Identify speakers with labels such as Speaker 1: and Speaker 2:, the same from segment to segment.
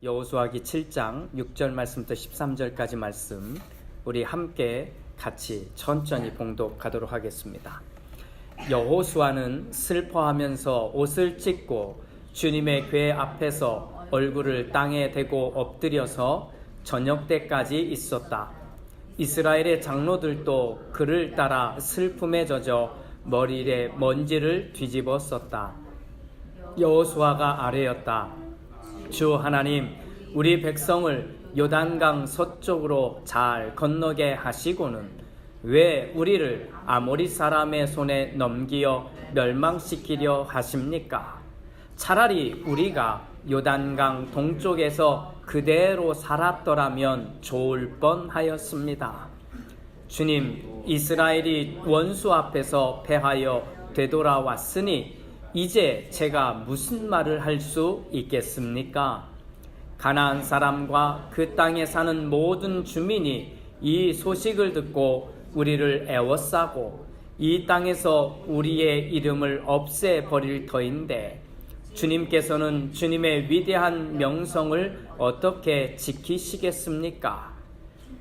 Speaker 1: 여호수아기 7장 6절 말씀부터 13절까지 말씀 우리 함께 같이 천천히 봉독하도록 하겠습니다. 여호수아는 슬퍼하면서 옷을 찢고 주님의 궤 앞에서 얼굴을 땅에 대고 엎드려서 저녁 때까지 있었다. 이스라엘의 장로들도 그를 따라 슬픔에 젖어 머리에 먼지를 뒤집어 썼다. 여호수아가 아뢰었다. 주 하나님, 우리 백성을 요단강 서쪽으로 잘 건너게 하시고는 왜 우리를 아모리 사람의 손에 넘기어 멸망시키려 하십니까? 차라리 우리가 요단강 동쪽에서 그대로 살았더라면 좋을 뻔하였습니다. 주님, 이스라엘이 원수 앞에서 패하여 되돌아왔으니 이제 제가 무슨 말을 할 수 있겠습니까? 가나안 사람과 그 땅에 사는 모든 주민이 이 소식을 듣고 우리를 애워싸고 이 땅에서 우리의 이름을 없애버릴 터인데 주님께서는 주님의 위대한 명성을 어떻게 지키시겠습니까?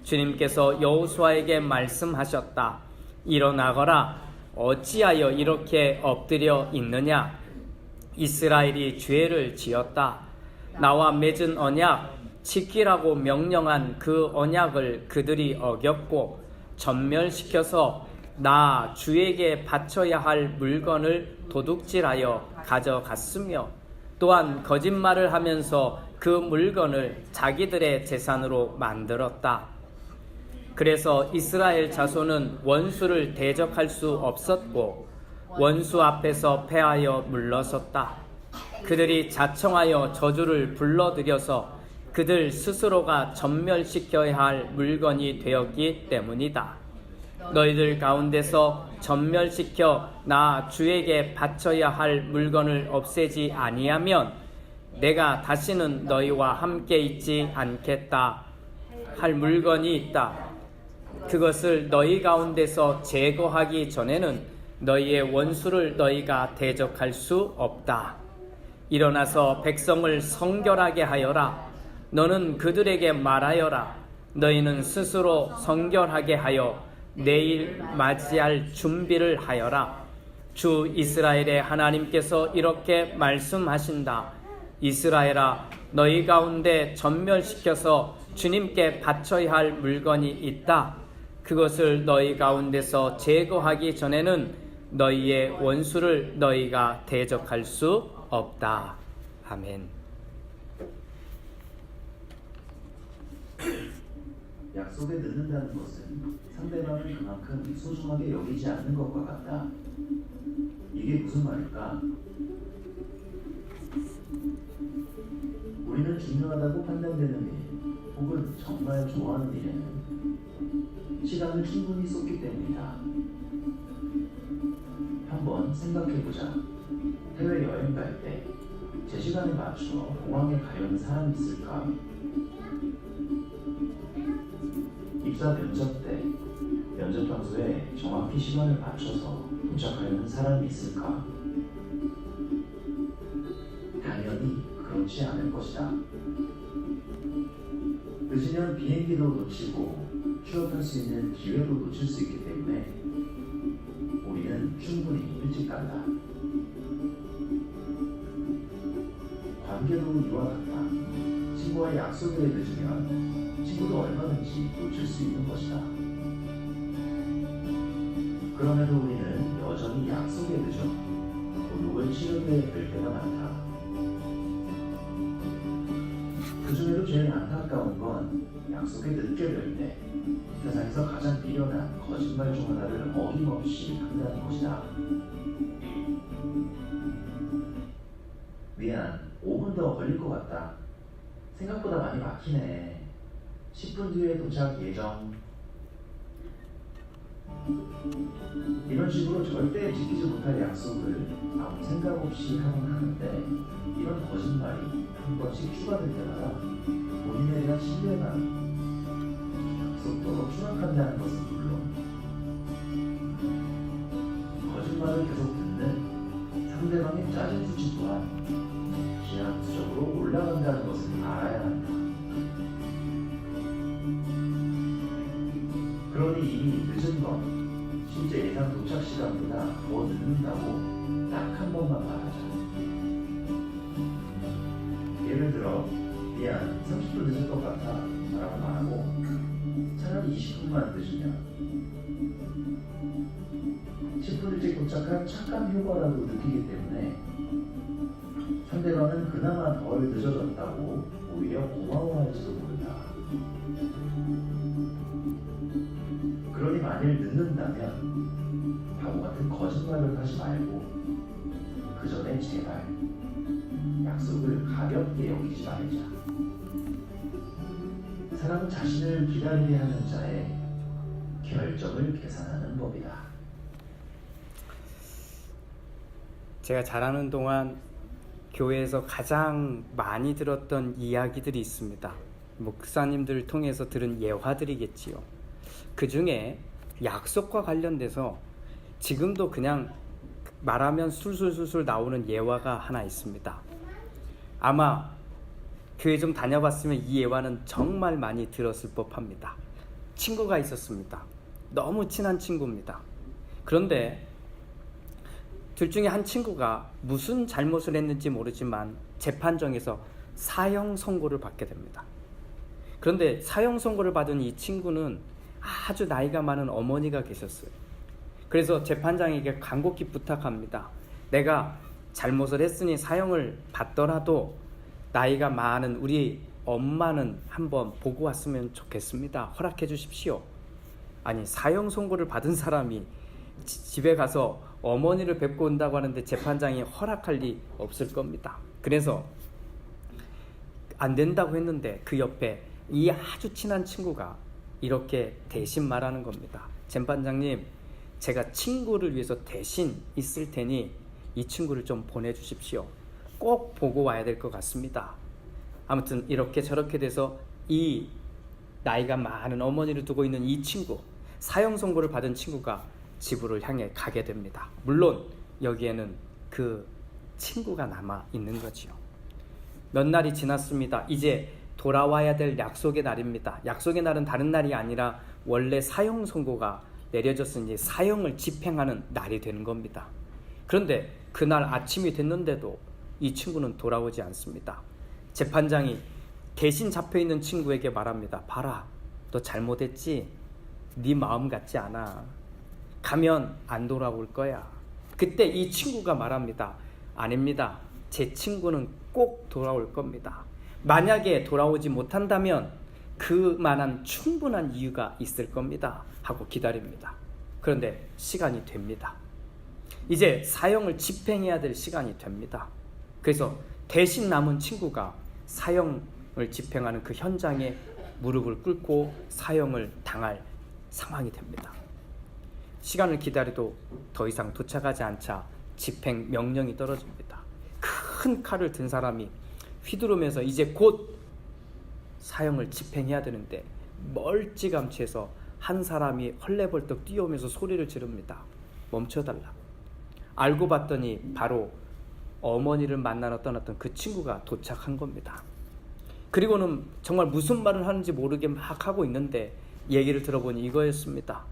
Speaker 1: 주님께서 여호수아에게 말씀하셨다. 일어나거라. 어찌하여 이렇게 엎드려 있느냐? 이스라엘이 죄를 지었다. 나와 맺은 언약, 지키라고 명령한 그 언약을 그들이 어겼고 전멸시켜서 나 주에게 바쳐야 할 물건을 도둑질하여 가져갔으며 또한 거짓말을 하면서 그 물건을 자기들의 재산으로 만들었다. 그래서 이스라엘 자손은 원수를 대적할 수 없었고 원수 앞에서 패하여 물러섰다. 그들이 자청하여 저주를 불러들여서 그들 스스로가 전멸시켜야 할 물건이 되었기 때문이다. 너희들 가운데서 전멸시켜 나 주에게 바쳐야 할 물건을 없애지 아니하면 내가 다시는 너희와 함께 있지 않겠다 할 물건이 있다. 그것을 너희 가운데서 제거하기 전에는 너희의 원수를 너희가 대적할 수 없다. 일어나서 백성을 성결하게 하여라. 너는 그들에게 말하여라. 너희는 스스로 성결하게 하여 내일 맞이할 준비를 하여라. 주 이스라엘의 하나님께서 이렇게 말씀하신다. 이스라엘아, 너희 가운데 전멸시켜서 주님께 바쳐야 할 물건이 있다. 그것을 너희 가운데서 제거하기 전에는 너희의 원수를 너희가 대적할 수 없다. 아멘.
Speaker 2: 약속에 늦는다는 것은 상대방을 그만큼 소중하게 여기지 않는 것과 같다. 이게 무슨 말일까? 우리는 중요하다고 판단되는 일, 혹은 정말 좋아하는 일에는 시간을 충분히 쏟기 때문이다. 한번 생각해보자. 해외여행 갈 때 제 시간에 맞춰 공항에 가려는 사람이 있을까? 입사 면접 때 면접 장소에 정확히 시간을 맞춰서 도착하려는 사람이 있을까? 당연히 그렇지 않을 것이다. 늦으면 비행기도 놓치고 취업할 수 있는 기회도 놓칠 수 있기 때문에 우리는 충분히 일찍 간다. 관계도 이와 같다. 친구와의 약속에 늦으면 친구도 얼마든지 놓칠 수 있는 것이다. 그럼에도 우리는 여전히 약속에 늦어 도둑을 치르게 될 때가 많다. 그 중에도 제일 안타까운 건 약속에 늦게 될 때 세상에서 가장 미련한 거짓말 중 하나를 어김없이 한다는 것이다. 미안, 5분 더 걸릴 것 같다. 생각보다 많이 막히네. 10분 뒤에 도착 예정. 이런 식으로 절대 지키지 못할 약속을 아무 생각 없이 하곤 하는데 이런 거짓말이 한 번씩 추가될 때마다 본인에 대한 신뢰감, 약속도 추락한다는 것은 물론 거짓말을 계속 듣는 상대방의 짜증 수치 또한 기하급수적으로 올라갑니다. 올라간다는 것을 알아야 한다. 그러니 이미 늦은 건 실제 예상 도착 시간보다 더 늦는다고 딱 한 번만 말하자. 예를 들어, 미안, 30분 늦은 것 같아 라고 말하고 차라리 20분만 늦으면 10분 일찍 도착한 착한 효과라고 느끼기 때문에 상대방은 그나마 덜 늦어졌다고 오히려 고마워할지도 모른다. 그러니 만일 늦는다면 바보 같은 거짓말을 하지 말고 그 전에 제발 약속을 가볍게 여기지 말자. 사람은 자신을 기다리게 하는 자의 결정을 계산하는 법이다.
Speaker 1: 제가 자라는 동안 교회에서 가장 많이 들었던 이야기들이 있습니다. 목사님들을 통해서 들은 예화들이겠지요. 그 중에 약속과 관련돼서 지금도 그냥 말하면 술술술술 나오는 예화가 하나 있습니다. 아마 교회 좀 다녀봤으면 이 예화는 정말 많이 들었을 법합니다. 친구가 있었습니다. 너무 친한 친구입니다. 그런데 둘 중에 한 친구가 무슨 잘못을 했는지 모르지만 재판정에서 사형 선고를 받게 됩니다. 그런데 사형 선고를 받은 이 친구는 아주 나이가 많은 어머니가 계셨어요. 그래서 재판장에게 간곡히 부탁합니다. 내가 잘못을 했으니 사형을 받더라도 나이가 많은 우리 엄마는 한번 보고 왔으면 좋겠습니다. 허락해 주십시오. 아니, 사형 선고를 받은 사람이 집에 가서 어머니를 뵙고 온다고 하는데 재판장이 허락할 리 없을 겁니다. 그래서 안 된다고 했는데 그 옆에 이 아주 친한 친구가 이렇게 대신 말하는 겁니다. 재판장님, 제가 친구를 위해서 대신 있을 테니 이 친구를 좀 보내주십시오. 꼭 보고 와야 될 것 같습니다. 아무튼 이렇게 저렇게 돼서 이 나이가 많은 어머니를 두고 있는 이 친구, 사형 선고를 받은 친구가 집으로 향해 가게 됩니다. 물론 여기에는 그 친구가 남아 있는 거지요. 몇 날이 지났습니다. 이제 돌아와야 될 약속의 날입니다. 약속의 날은 다른 날이 아니라 원래 사형 선고가 내려졌으니 사형을 집행하는 날이 되는 겁니다. 그런데 그날 아침이 됐는데도 이 친구는 돌아오지 않습니다. 재판장이 대신 잡혀있는 친구에게 말합니다. 봐라, 너 잘못했지? 네 마음 같지 않아. 가면 안 돌아올 거야. 그때 이 친구가 말합니다. 아닙니다. 제 친구는 꼭 돌아올 겁니다. 만약에 돌아오지 못한다면 그만한 충분한 이유가 있을 겁니다. 하고 기다립니다. 그런데 시간이 됩니다. 이제 사형을 집행해야 될 시간이 됩니다. 그래서 대신 남은 친구가 사형을 집행하는 그 현장에 무릎을 꿇고 사형을 당할 상황이 됩니다. 시간을 기다려도 더 이상 도착하지 않자 집행 명령이 떨어집니다. 큰 칼을 든 사람이 휘두르면서 이제 곧 사형을 집행해야 되는데 멀찌감치해서 한 사람이 헐레벌떡 뛰어오면서 소리를 지릅니다. 멈춰달라고. 알고 봤더니 바로 어머니를 만나러 떠났던 그 친구가 도착한 겁니다. 그리고는 정말 무슨 말을 하는지 모르게 막 하고 있는데 얘기를 들어보니 이거였습니다.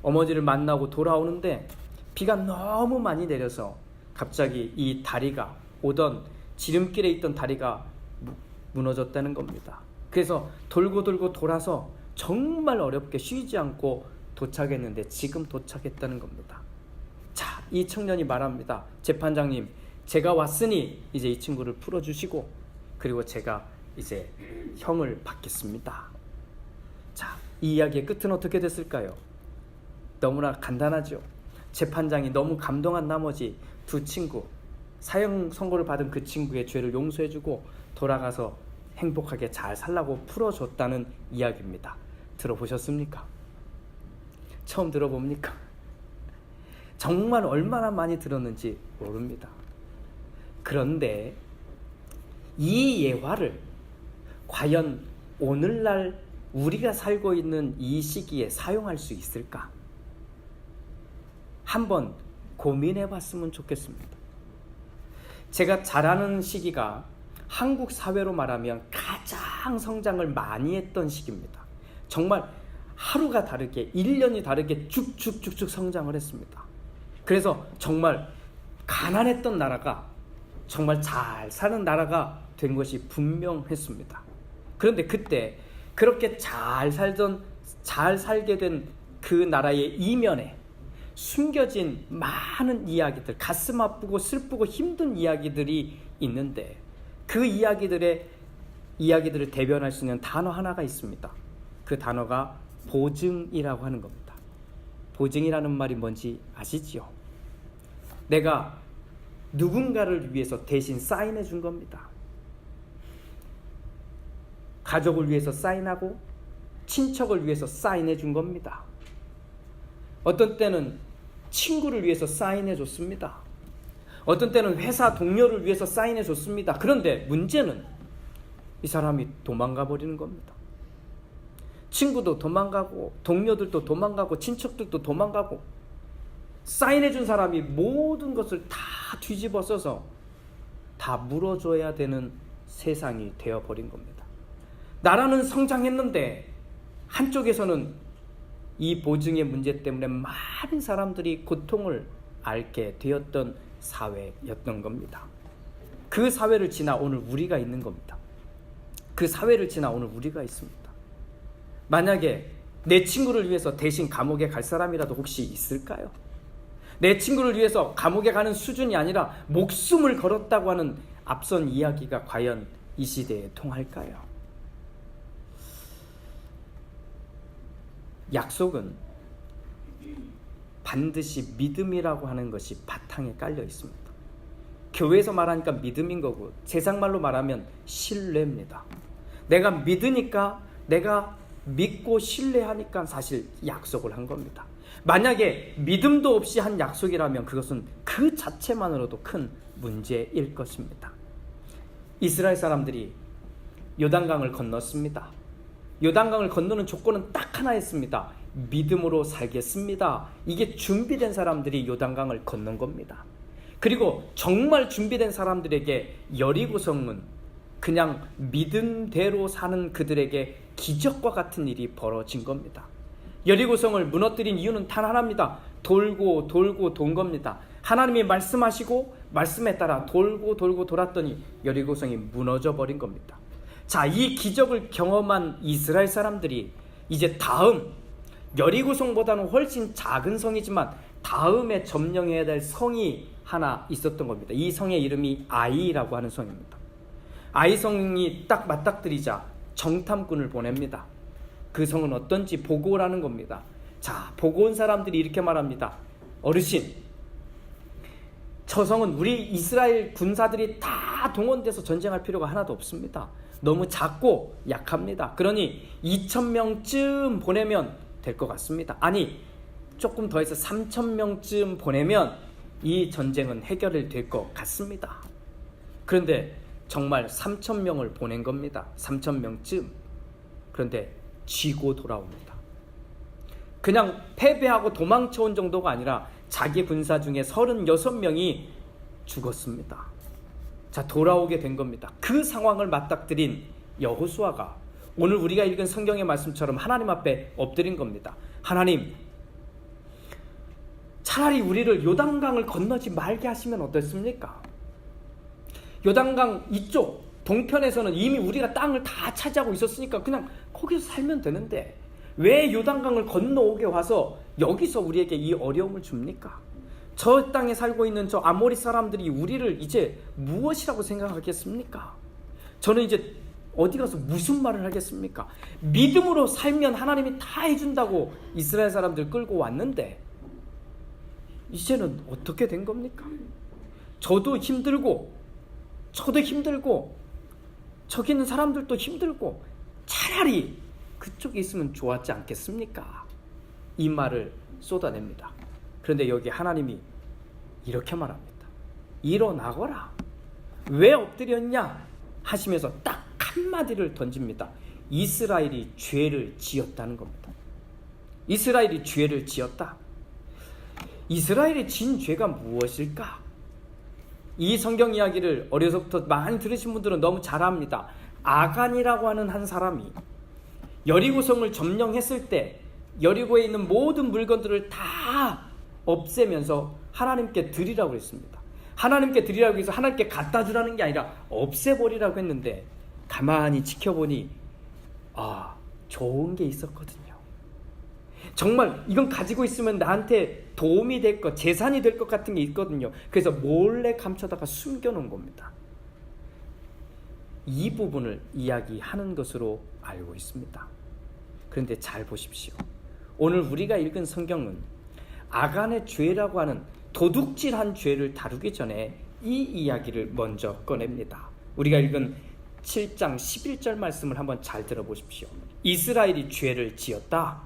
Speaker 1: 어머니를 만나고 돌아오는데 비가 너무 많이 내려서 갑자기 이 다리가 오던 지름길에 있던 다리가 무너졌다는 겁니다. 그래서 돌고 돌아서 정말 어렵게 쉬지 않고 도착했는데 지금 도착했다는 겁니다. 자, 이 청년이 말합니다. 재판장님, 제가 왔으니 이제 이 친구를 풀어주시고 그리고 제가 이제 형을 받겠습니다. 자, 이 이야기의 끝은 어떻게 됐을까요? 너무나 간단하죠. 재판장이 너무 감동한 나머지 두 친구, 사형 선고를 받은 그 친구의 죄를 용서해주고 돌아가서 행복하게 잘 살라고 풀어줬다는 이야기입니다. 들어보셨습니까? 처음 들어봅니까? 정말 얼마나 많이 들었는지 모릅니다. 그런데 이 예화를 과연 오늘날 우리가 살고 있는 이 시기에 사용할 수 있을까? 한번 고민해 봤으면 좋겠습니다. 제가 자라는 시기가 한국 사회로 말하면 가장 성장을 많이 했던 시기입니다. 정말 하루가 다르게 1년이 다르게 쭉쭉쭉쭉 성장을 했습니다. 그래서 정말 가난했던 나라가 정말 잘 사는 나라가 된 것이 분명했습니다. 그런데 그때 그렇게 잘 살게 된 그 나라의 이면에 숨겨진 많은 이야기들, 가슴 아프고 슬프고 힘든 이야기들이 있는데 그 이야기들을 대변할 수 있는 단어 하나가 있습니다. 그 단어가 보증이라고 하는 겁니다. 보증이라는 말이 뭔지 아시지요? 내가 누군가를 위해서 대신 사인해 준 겁니다. 가족을 위해서 사인하고 친척을 위해서 사인해 준 겁니다. 어떤 때는 친구를 위해서 사인해 줬습니다. 어떤 때는 회사 동료를 위해서 사인해 줬습니다. 그런데 문제는 이 사람이 도망가 버리는 겁니다. 친구도 도망가고 동료들도 도망가고 친척들도 도망가고 사인해 준 사람이 모든 것을 다 뒤집어 써서 다 물어줘야 되는 세상이 되어버린 겁니다. 나라는 성장했는데 한쪽에서는 이 보증의 문제 때문에 많은 사람들이 고통을 앓게 되었던 사회였던 겁니다. 그 사회를 지나 오늘 우리가 있는 겁니다. 그 사회를 지나 오늘 우리가 있습니다. 만약에 내 친구를 위해서 대신 감옥에 갈 사람이라도 혹시 있을까요? 내 친구를 위해서 감옥에 가는 수준이 아니라 목숨을 걸었다고 하는 앞선 이야기가 과연 이 시대에 통할까요? 약속은 반드시 믿음이라고 하는 것이 바탕에 깔려 있습니다. 교회에서 말하니까 믿음인 거고 세상 말로 말하면 신뢰입니다. 내가 믿으니까, 내가 믿고 신뢰하니까 사실 약속을 한 겁니다. 만약에 믿음도 없이 한 약속이라면 그것은 그 자체만으로도 큰 문제일 것입니다. 이스라엘 사람들이 요단강을 건넜습니다. 요단강을 건너는 조건은 딱 하나였습니다. 믿음으로 살겠습니다. 이게 준비된 사람들이 요단강을 건넌 겁니다. 그리고 정말 준비된 사람들에게 여리고성은 그냥 믿음대로 사는 그들에게 기적과 같은 일이 벌어진 겁니다. 여리고성을 무너뜨린 이유는 단 하나입니다. 돌고 돌고 돈 겁니다. 하나님이 말씀하시고 말씀에 따라 돌고 돌고 돌았더니 여리고성이 무너져 버린 겁니다. 자, 이 기적을 경험한 이스라엘 사람들이 이제 다음 여리고성보다는 훨씬 작은 성이지만 다음에 점령해야 될 성이 하나 있었던 겁니다. 이 성의 이름이 아이라고 하는 성입니다. 아이 성이 딱 맞닥뜨리자 정탐꾼을 보냅니다. 그 성은 어떤지 보고 오라는 겁니다. 자, 보고 온 사람들이 이렇게 말합니다. 어르신, 저 성은 우리 이스라엘 군사들이 다 동원돼서 전쟁할 필요가 하나도 없습니다. 너무 작고 약합니다. 그러니 2,000명쯤 보내면 될 것 같습니다. 아니, 조금 더 해서 3,000명쯤 보내면 이 전쟁은 해결이 될 것 같습니다. 그런데 정말 3,000명을 보낸 겁니다. 3,000명쯤. 그런데 쥐고 돌아옵니다. 그냥 패배하고 도망쳐온 정도가 아니라 자기 군사 중에 36명이 죽었습니다. 자, 돌아오게 된 겁니다. 그 상황을 맞닥뜨린 여호수아가 오늘 우리가 읽은 성경의 말씀처럼 하나님 앞에 엎드린 겁니다. 하나님, 차라리 우리를 요단강을 건너지 말게 하시면 어떻습니까? 요단강 이쪽 동편에서는 이미 우리가 땅을 다 차지하고 있었으니까 그냥 거기서 살면 되는데 왜 요단강을 건너오게 와서 여기서 우리에게 이 어려움을 줍니까? 저 땅에 살고 있는 저 아모리 사람들이 우리를 이제 무엇이라고 생각하겠습니까? 저는 이제 어디 가서 무슨 말을 하겠습니까? 믿음으로 살면 하나님이 다 해준다고 이스라엘 사람들 끌고 왔는데 이제는 어떻게 된 겁니까? 저도 힘들고 저기 있는 사람들도 힘들고 차라리 그쪽에 있으면 좋았지 않겠습니까? 이 말을 쏟아냅니다. 그런데 여기 하나님이 이렇게 말합니다. 일어나거라. 왜 엎드렸냐? 하시면서 딱 한마디를 던집니다. 이스라엘이 죄를 지었다는 겁니다. 이스라엘이 죄를 지었다. 이스라엘이 진 죄가 무엇일까? 이 성경 이야기를 어려서부터 많이 들으신 분들은 너무 잘 압니다. 아간이라고 하는 한 사람이 여리고성을 점령했을 때 여리고에 있는 모든 물건들을 다 없애면서 하나님께 드리라고 했습니다. 하나님께 드리라고 해서 하나님께 갖다 주라는 게 아니라 없애버리라고 했는데 가만히 지켜보니 좋은 게 있었거든요. 정말 이건 가지고 있으면 나한테 도움이 될 것, 재산이 될 것 같은 게 있거든요. 그래서 몰래 감춰다가 숨겨놓은 겁니다. 이 부분을 이야기하는 것으로 알고 있습니다. 그런데 잘 보십시오. 오늘 우리가 읽은 성경은 아간의 죄라고 하는 도둑질한 죄를 다루기 전에 이 이야기를 먼저 꺼냅니다. 우리가 읽은 7장 11절 말씀을 한번 잘 들어보십시오. 이스라엘이 죄를 지었다.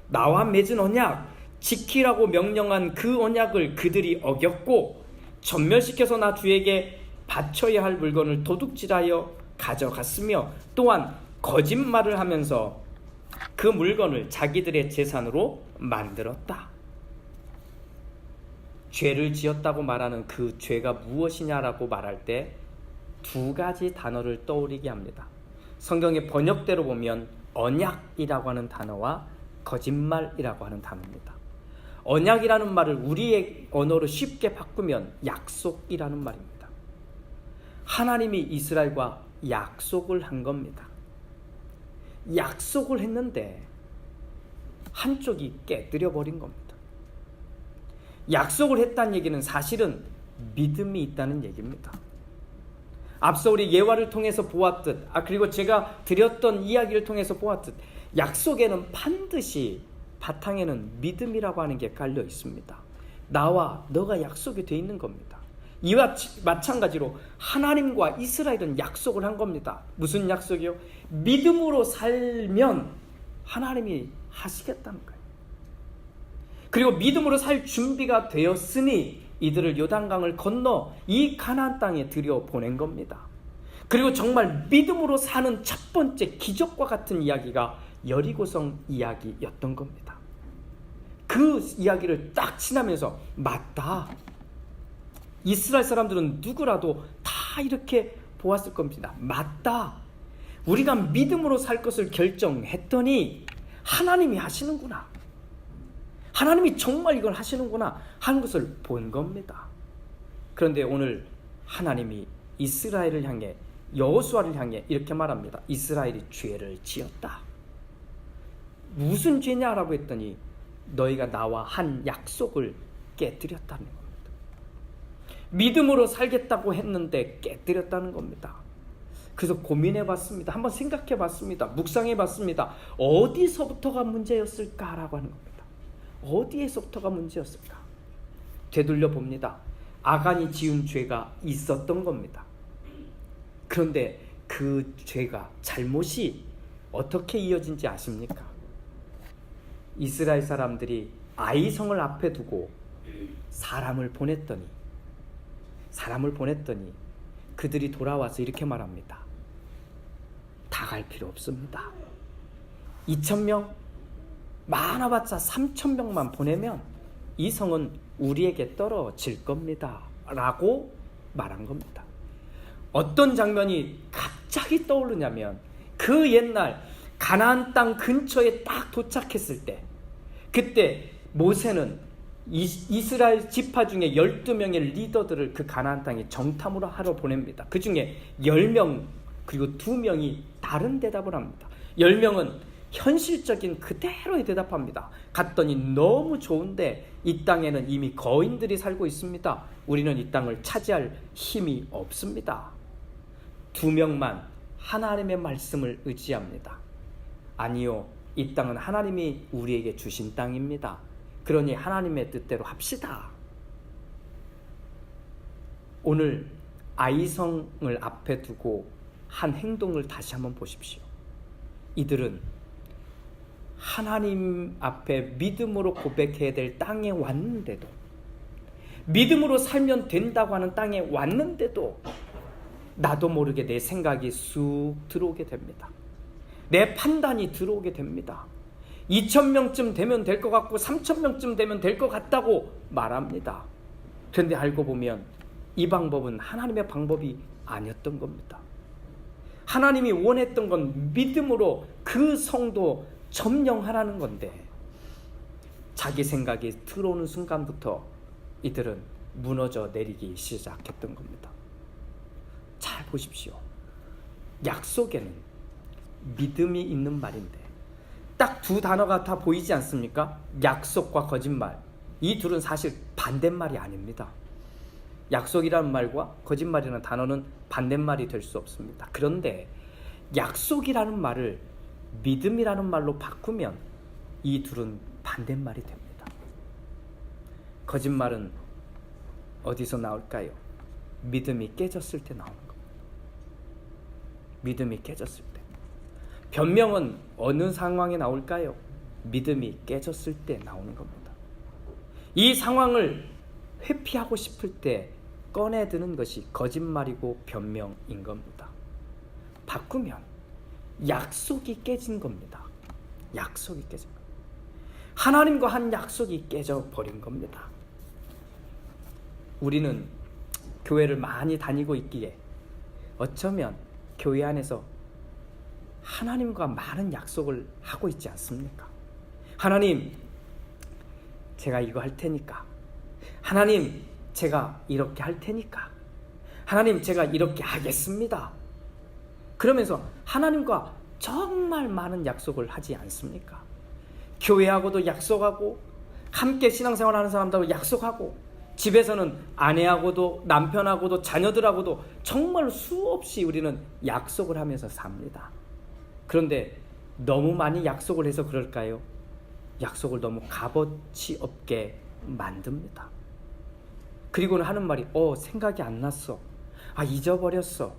Speaker 1: 나와 맺은 언약, 지키라고 명령한 그 언약을 그들이 어겼고 전멸시켜서 나 주에게 바쳐야 할 물건을 도둑질하여 가져갔으며 또한 거짓말을 하면서 그 물건을 자기들의 재산으로 만들었다. 죄를 지었다고 말하는 그 죄가 무엇이냐라고 말할 때 두 가지 단어를 떠올리게 합니다. 성경의 번역대로 보면 언약이라고 하는 단어와 거짓말이라고 하는 단어입니다. 언약이라는 말을 우리의 언어로 쉽게 바꾸면 약속이라는 말입니다. 하나님이 이스라엘과 약속을 한 겁니다. 약속을 했는데 한쪽이 깨뜨려 버린 겁니다. 약속을 했다는 얘기는 사실은 믿음이 있다는 얘기입니다. 앞서 우리 예화를 통해서 보았듯 그리고 제가 드렸던 이야기를 통해서 보았듯 약속에는 반드시 바탕에는 믿음이라고 하는 게 깔려 있습니다. 나와 너가 약속이 돼 있는 겁니다. 이와 마찬가지로 하나님과 이스라엘은 약속을 한 겁니다. 무슨 약속이요? 믿음으로 살면 하나님이 하시겠다는 거예요. 그리고 믿음으로 살 준비가 되었으니 이들을 요단강을 건너 이 가나안 땅에 들여보낸 겁니다. 그리고 정말 믿음으로 사는 첫 번째 기적과 같은 이야기가 여리고성 이야기였던 겁니다. 그 이야기를 딱 지나면서 맞다. 이스라엘 사람들은 누구라도 다 이렇게 보았을 겁니다. 맞다. 우리가 믿음으로 살 것을 결정했더니 하나님이 하시는구나. 하나님이 정말 이걸 하시는구나 하는 것을 본 겁니다. 그런데 오늘 하나님이 이스라엘을 향해 여호수아를 향해 이렇게 말합니다. 이스라엘이 죄를 지었다. 무슨 죄냐라고 했더니 너희가 나와 한 약속을 깨뜨렸다는 겁니다. 믿음으로 살겠다고 했는데 깨뜨렸다는 겁니다. 그래서 고민해 봤습니다. 한번 생각해 봤습니다. 묵상해 봤습니다. 어디서부터가 문제였을까라고 하는 겁니다. 어디에서부터가 문제였을까? 되돌려 봅니다. 아간이 지은 죄가 있었던 겁니다. 그런데 그 죄가 잘못이 어떻게 이어진지 아십니까? 이스라엘 사람들이 아이성을 앞에 두고 사람을 보냈더니 그들이 돌아와서 이렇게 말합니다. 다 갈 필요 없습니다. 2,000명 많아봤자 3,000명만 보내면 이 성은 우리에게 떨어질 겁니다 라고 말한 겁니다. 어떤 장면이 갑자기 떠오르냐면 그 옛날 가나안 땅 근처에 딱 도착했을 때 그때 모세는 이스라엘 지파 중에 12명의 리더들을 그 가나안 땅에 정탐으로 하러 보냅니다. 그 중에 10명 그리고 2명이 다른 대답을 합니다. 10명은 현실적인 그대로의 대답합니다. 갔더니 너무 좋은데 이 땅에는 이미 거인들이 살고 있습니다. 우리는 이 땅을 차지할 힘이 없습니다. 2명만 하나님의 말씀을 의지합니다. 아니요, 이 땅은 하나님이 우리에게 주신 땅입니다. 그러니 하나님의 뜻대로 합시다. 오늘 아이성을 앞에 두고 한 행동을 다시 한번 보십시오. 이들은 하나님 앞에 믿음으로 고백해야 될 땅에 왔는데도, 믿음으로 살면 된다고 하는 땅에 왔는데도 나도 모르게 내 생각이 쑥 들어오게 됩니다. 내 판단이 들어오게 됩니다. 2,000명쯤 되면 될 것 같고 3,000명쯤 되면 될 것 같다고 말합니다. 그런데 알고 보면 이 방법은 하나님의 방법이 아니었던 겁니다. 하나님이 원했던 건 믿음으로 그 성도 점령하라는 건데 자기 생각이 들어오는 순간부터 이들은 무너져 내리기 시작했던 겁니다. 잘 보십시오. 약속에는 믿음이 있는 말인데 딱 두 단어가 다 보이지 않습니까? 약속과 거짓말. 이 둘은 사실 반대말이 아닙니다. 약속이라는 말과 거짓말이라는 단어는 반대말이 될 수 없습니다. 그런데 약속이라는 말을 믿음이라는 말로 바꾸면 이 둘은 반대말이 됩니다. 거짓말은 어디서 나올까요? 믿음이 깨졌을 때 나오는 겁니다. 믿음이 깨졌을 때. 변명은 어느 상황에 나올까요? 믿음이 깨졌을 때 나오는 겁니다. 이 상황을 회피하고 싶을 때 꺼내드는 것이 거짓말이고 변명인 겁니다. 바꾸면 약속이 깨진 겁니다. 약속이 깨진 겁니다. 하나님과 한 약속이 깨져버린 겁니다. 우리는 교회를 많이 다니고 있기에 어쩌면 교회 안에서 하나님과 많은 약속을 하고 있지 않습니까? 하나님, 제가 이거 할 테니까. 하나님, 제가 이렇게 할 테니까. 하나님, 제가 이렇게 하겠습니다. 그러면서 하나님과 정말 많은 약속을 하지 않습니까? 교회하고도 약속하고 함께 신앙생활하는 사람들하고 약속하고 집에서는 아내하고도 남편하고도 자녀들하고도 정말 수없이 우리는 약속을 하면서 삽니다. 그런데 너무 많이 약속을 해서 그럴까요? 약속을 너무 값어치 없게 만듭니다. 그리고는 하는 말이 생각이 안 났어. 잊어버렸어.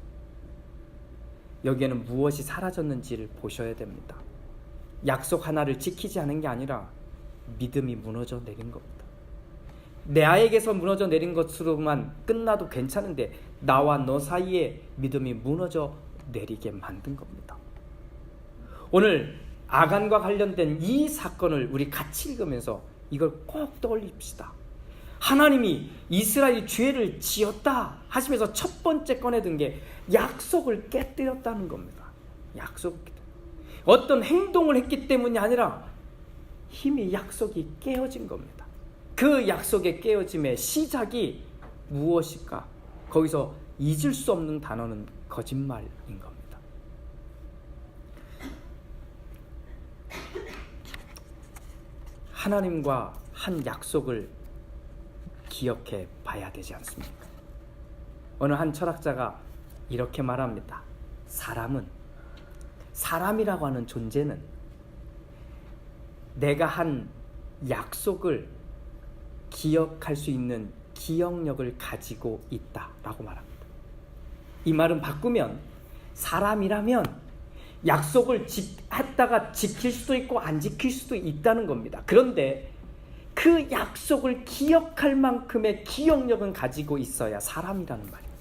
Speaker 1: 여기에는 무엇이 사라졌는지를 보셔야 됩니다. 약속 하나를 지키지 않은 게 아니라 믿음이 무너져 내린 겁니다. 내 아에게서 무너져 내린 것으로만 끝나도 괜찮은데 나와 너 사이에 믿음이 무너져 내리게 만든 겁니다. 오늘 아간과 관련된 이 사건을 우리 같이 읽으면서 이걸 꼭 떠올립시다. 하나님이 이스라엘이 죄를 지었다 하시면서 첫 번째 꺼내든 게 약속을 깨뜨렸다는 겁니다. 약속을 깨뜨렸다. 어떤 행동을 했기 때문이 아니라 힘이 약속이 깨어진 겁니다. 그 약속의 깨어짐의 시작이 무엇일까? 거기서 잊을 수 없는 단어는 거짓말인 겁니다. 하나님과 한 약속을 기억해 봐야 되지 않습니까? 어느 한 철학자가 이렇게 말합니다. 사람이라고 하는 존재는 내가 한 약속을 기억할 수 있는 기억력을 가지고 있다라고 말합니다. 이 말은 바꾸면 사람이라면 약속을 했다가 지킬 수도 있고 안 지킬 수도 있다는 겁니다. 그런데 그 약속을 기억할 만큼의 기억력은 가지고 있어야 사람이라는 말이에요.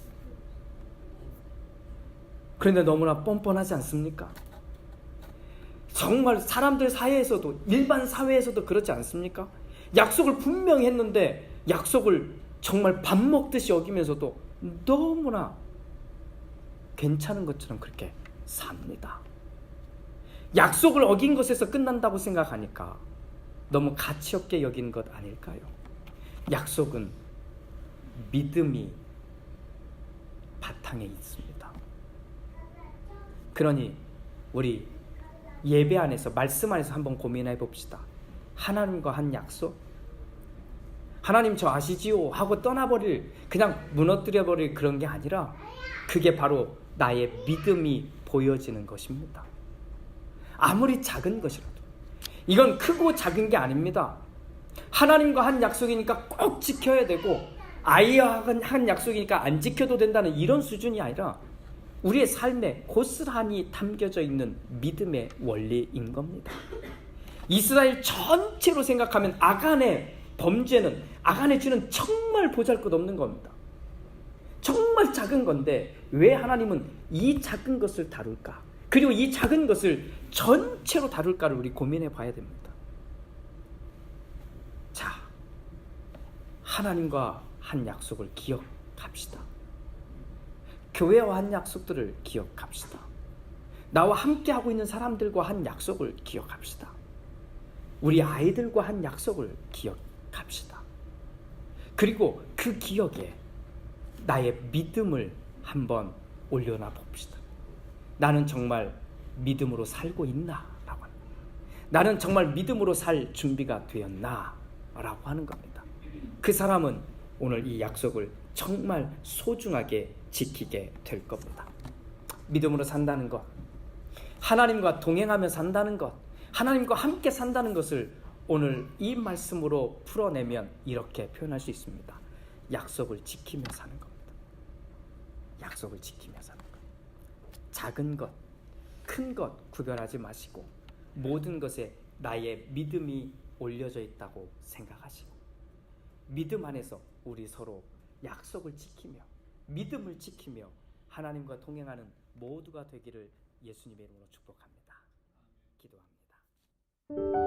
Speaker 1: 그런데 너무나 뻔뻔하지 않습니까? 정말 사람들 사이에서도 일반 사회에서도 그렇지 않습니까? 약속을 분명히 했는데 약속을 정말 밥 먹듯이 여기면서도 너무나 괜찮은 것처럼 그렇게 삽니다. 약속을 어긴 것에서 끝난다고 생각하니까 너무 가치 없게 여긴 것 아닐까요? 약속은 믿음이 바탕에 있습니다. 그러니 우리 예배 안에서 말씀 안에서 한번 고민해 봅시다. 하나님과 한 약속? 하나님 저 아시지요? 하고 떠나버릴, 그냥 무너뜨려버릴 그런 게 아니라 그게 바로 나의 믿음이 보여지는 것입니다. 아무리 작은 것이라도 이건 크고 작은 게 아닙니다. 하나님과 한 약속이니까 꼭 지켜야 되고 아이와 한 약속이니까 안 지켜도 된다는 이런 수준이 아니라 우리의 삶에 고스란히 담겨져 있는 믿음의 원리인 겁니다. 이스라엘 전체로 생각하면 아간의 범죄는, 아간의 죄는 정말 보잘것없는 겁니다. 정말 작은 건데 왜 하나님은 이 작은 것을 다룰까? 그리고 이 작은 것을 전체로 다룰까를 우리 고민해 봐야 됩니다. 자, 하나님과 한 약속을 기억할 기억합시다. 교회와 한 약속들을 기억합시다. 나와 함께 하고 있는 사람들과 한 약속을 기억합시다. 우리 아이들과 한 약속을 기억합시다. 그리고 그 기억에 나의 믿음을 한번 올려놔 봅시다. 나는 정말 믿음으로 살고 있나? 라고 합니다. 나는 정말 믿음으로 살 준비가 되었나? 라고 하는 겁니다. 그 사람은 오늘 이 약속을 정말 소중하게 지키게 될 겁니다. 믿음으로 산다는 것, 하나님과 동행하며 산다는 것, 하나님과 함께 산다는 것을 오늘 이 말씀으로 풀어내면 이렇게 표현할 수 있습니다. 약속을 지키며 사는 겁니다. 약속을 지키며 사는 것. 작은 것, 큰 것 구별하지 마시고 모든 것에 나의 믿음이 올려져 있다고 생각하시고 믿음 안에서 우리 서로 약속을 지키며 믿음을 지키며 하나님과 동행하는 모두가 되기를 예수님의 이름으로 축복합니다. 기도합니다.